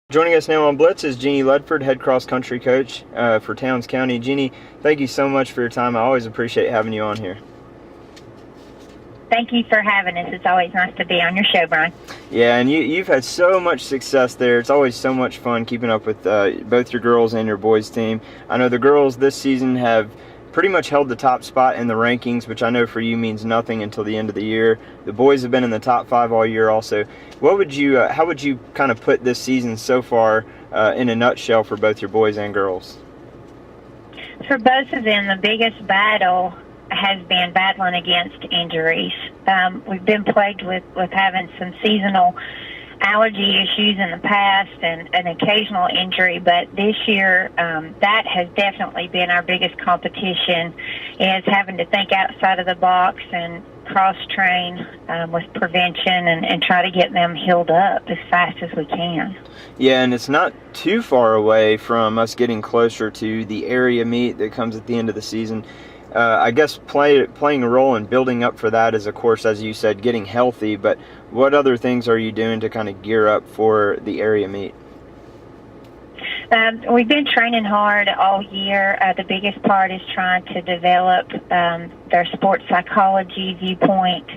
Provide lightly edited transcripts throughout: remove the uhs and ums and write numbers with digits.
Joining us now on Blitz is Jeannie Ledford, head cross country coach for Towns County. Jeannie, thank you so much for your time. I always appreciate having you on here. Thank you for having us. It's always nice to be on your show, Brian. Yeah, and you've had so much success there. It's always so much fun keeping up with both your girls and your boys team. I know the girls this season have pretty much held the top spot in the rankings, which I know for you means nothing until the end of the year. The boys have been in the top 5 all year also. How would you kind of put this season so far in a nutshell for both your boys and girls? For both of them, the biggest battle has been battling against injuries. We've been plagued with having some seasonal allergy issues in the past and an occasional injury, but this year that has definitely been our biggest competition, is having to think outside of the box and cross-train with prevention and try to get them healed up as fast as we can. Yeah, and it's not too far away from us getting closer to the area meet that comes at the end of the season. I guess playing a role in building up for that is, of course, as you said, getting healthy, but what other things are you doing to kind of gear up for the area meet? We've been training hard all year. The biggest part is trying to develop their sports psychology viewpoint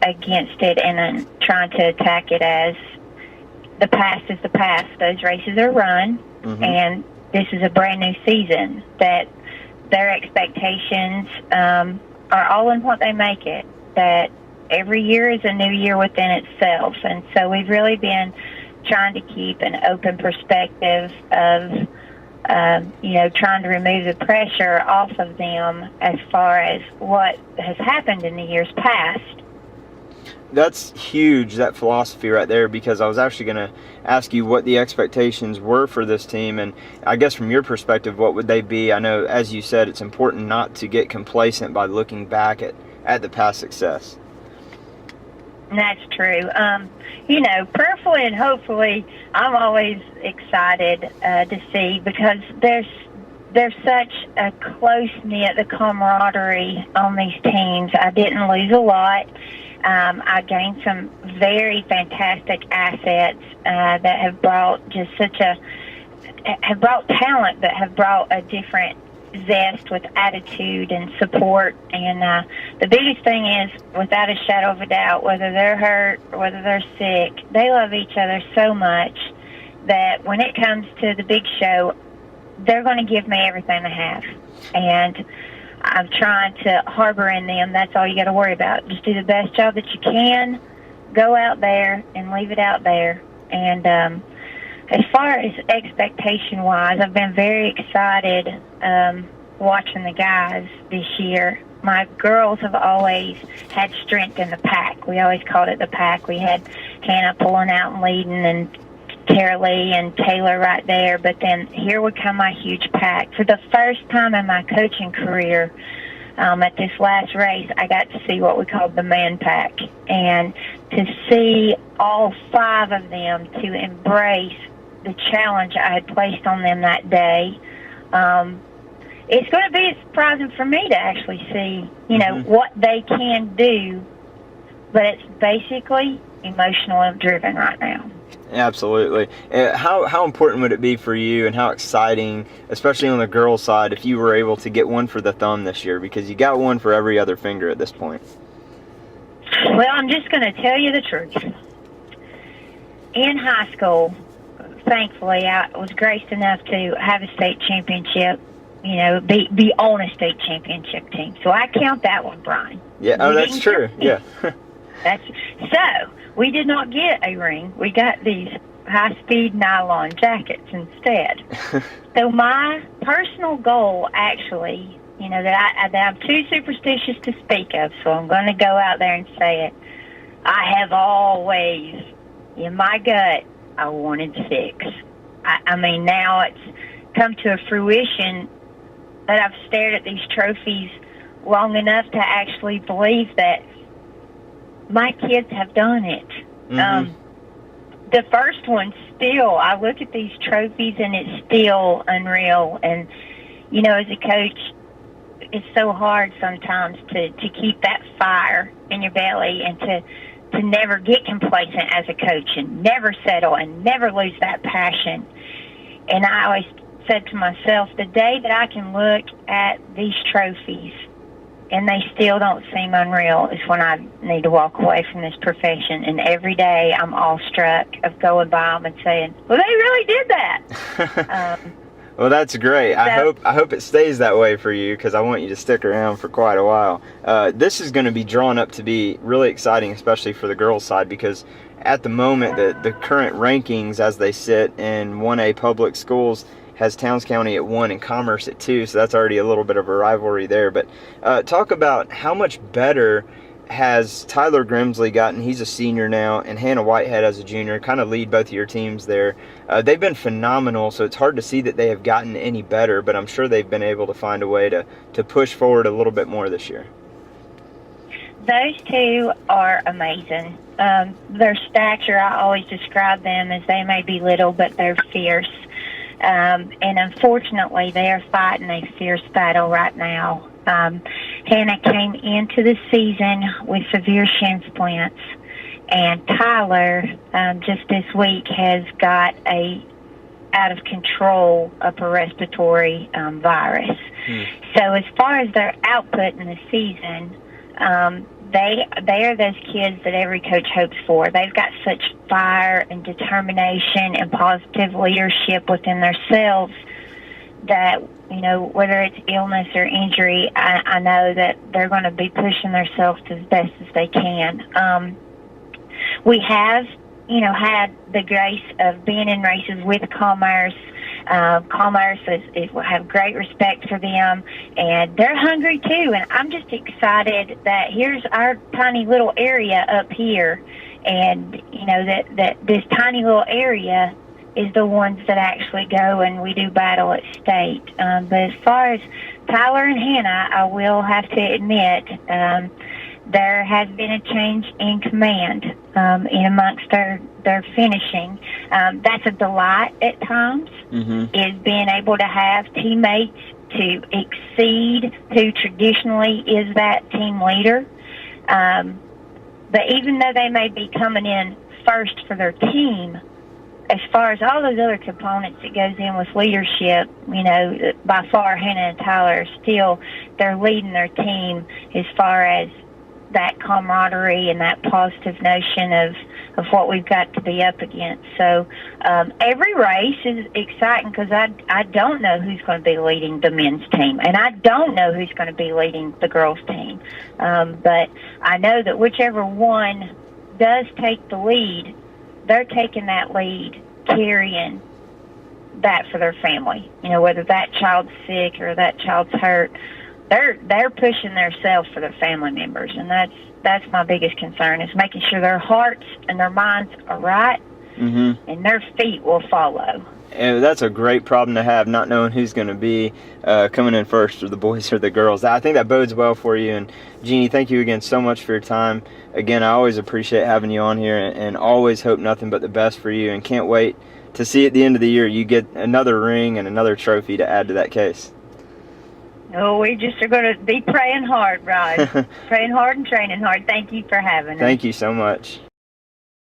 against it, and then trying to attack it as the past is the past. Those races are run, and this is a brand new season that their expectations are all in what they make it, that every year is a new year within itself. And so we've really been trying to keep an open perspective of, trying to remove the pressure off of them as far as what has happened in the years past. That's huge, that philosophy right there, because I was actually going to ask you what the expectations were for this team, and I guess from your perspective, what would they be? I know, as you said, it's important not to get complacent by looking back at the past success. That's true. Prayerfully and hopefully, I'm always excited to see, because there's such a close-knit, the camaraderie on these teams. I didn't lose a lot. I gained some very fantastic assets that have brought have brought talent, but have brought a different zest with attitude and support. And the biggest thing is, without a shadow of a doubt, whether they're hurt or whether they're sick, they love each other so much that when it comes to the big show, they're going to give me everything they have. And I'm trying to harbor in them, that's all you got to worry about. Just do the best job that you can, go out there and leave it out there. And as far as expectation-wise, I've been very excited watching the guys this year. My girls have always had strength in the pack. We always called it the pack. We had Hannah pulling out and leading, and Tara Lee and Taylor right there, but then here would come my huge pack. For the first time in my coaching career, at this last race, I got to see what we called the man pack, and to see all 5 of them to embrace the challenge I had placed on them that day. It's going to be surprising for me to actually see, what they can do, but it's basically emotional driven right now. Absolutely. How important would it be for you, and how exciting, especially on the girls' side, if you were able to get one for the thumb this year, because you got one for every other finger at this point? Well, I'm just going to tell you the truth. In high school, thankfully, I was graced enough to have a state championship, be on a state championship team. So I count that one, Brian. Yeah, that's true. Yeah. So we did not get a ring. We got these high-speed nylon jackets instead. So my personal goal, actually, that I'm too superstitious to speak of, so I'm going to go out there and say it. I have always, in my gut, I wanted 6. I mean, now it's come to a fruition that I've stared at these trophies long enough to actually believe that my kids have done it. The first one, still, I look at these trophies and it's still unreal. And, as a coach, it's so hard sometimes to keep that fire in your belly and to never get complacent as a coach and never settle and never lose that passion. And I always said to myself, the day that I can look at these trophies and they still don't seem unreal is when I need to walk away from this profession. And every day I'm awestruck of going by them and saying, well, they really did that. Well, that's great. I hope it stays that way for you, because I want you to stick around for quite a while. This is going to be drawn up to be really exciting, especially for the girls' side, because at the moment, the current rankings as they sit in 1A public schools has Towns County at 1 and Commerce at 2, so that's already a little bit of a rivalry there. But talk about how much better has Tyler Grimsley gotten. He's a senior now, and Hannah Whitehead as a junior, kind of lead both of your teams there. They've been phenomenal, so it's hard to see that they have gotten any better, but I'm sure they've been able to find a way to push forward a little bit more this year. Those two are amazing. Their stature, I always describe them as they may be little, but they're fierce. And unfortunately, they are fighting a fierce battle right now. Hannah came into the season with severe shin splints, and Tyler just this week has got a out of control upper respiratory virus. So as far as their output in the season, they are those kids that every coach hopes for. They've got such fire and determination and positive leadership within themselves that, you know, whether it's illness or injury, I know that they're going to be pushing themselves as best as they can. We have, you know, had the grace of being in races with Commerce. Commerce will have great respect for them, and they're hungry too. And I'm just excited that here's our tiny little area up here, and you know that this tiny little area is the ones that actually go and we do battle at state. But as far as Tyler and Hannah, I will have to admit there has been a change in command in amongst their finishing. That's a delight at times, is being able to have teammates to exceed who traditionally is that team leader. But even though they may be coming in first for their team, as far as all those other components that goes in with leadership, you know, by far Hannah and Tyler are still, they're leading their team as far as that camaraderie and that positive notion of what we've got to be up against. So every race is exciting because I don't know who's going to be leading the men's team, and I don't know who's going to be leading the girls' team. But I know that whichever one does take the lead, they're taking that lead, carrying that for their family. You know, whether that child's sick or that child's hurt, they're pushing themselves for their family members, and that's my biggest concern, is making sure their hearts and their minds are right, and their feet will follow. And that's a great problem to have, not knowing who's going to be coming in first, or the boys or the girls. I think that bodes well for you. And Jeannie, thank you again so much for your time. Again, I always appreciate having you on here, and always hope nothing but the best for you, and can't wait to see at the end of the year you get another ring and another trophy to add to that case. Oh, we just are going to be praying hard, Rod. Praying hard and training hard. Thank you for having us. Thank you so much.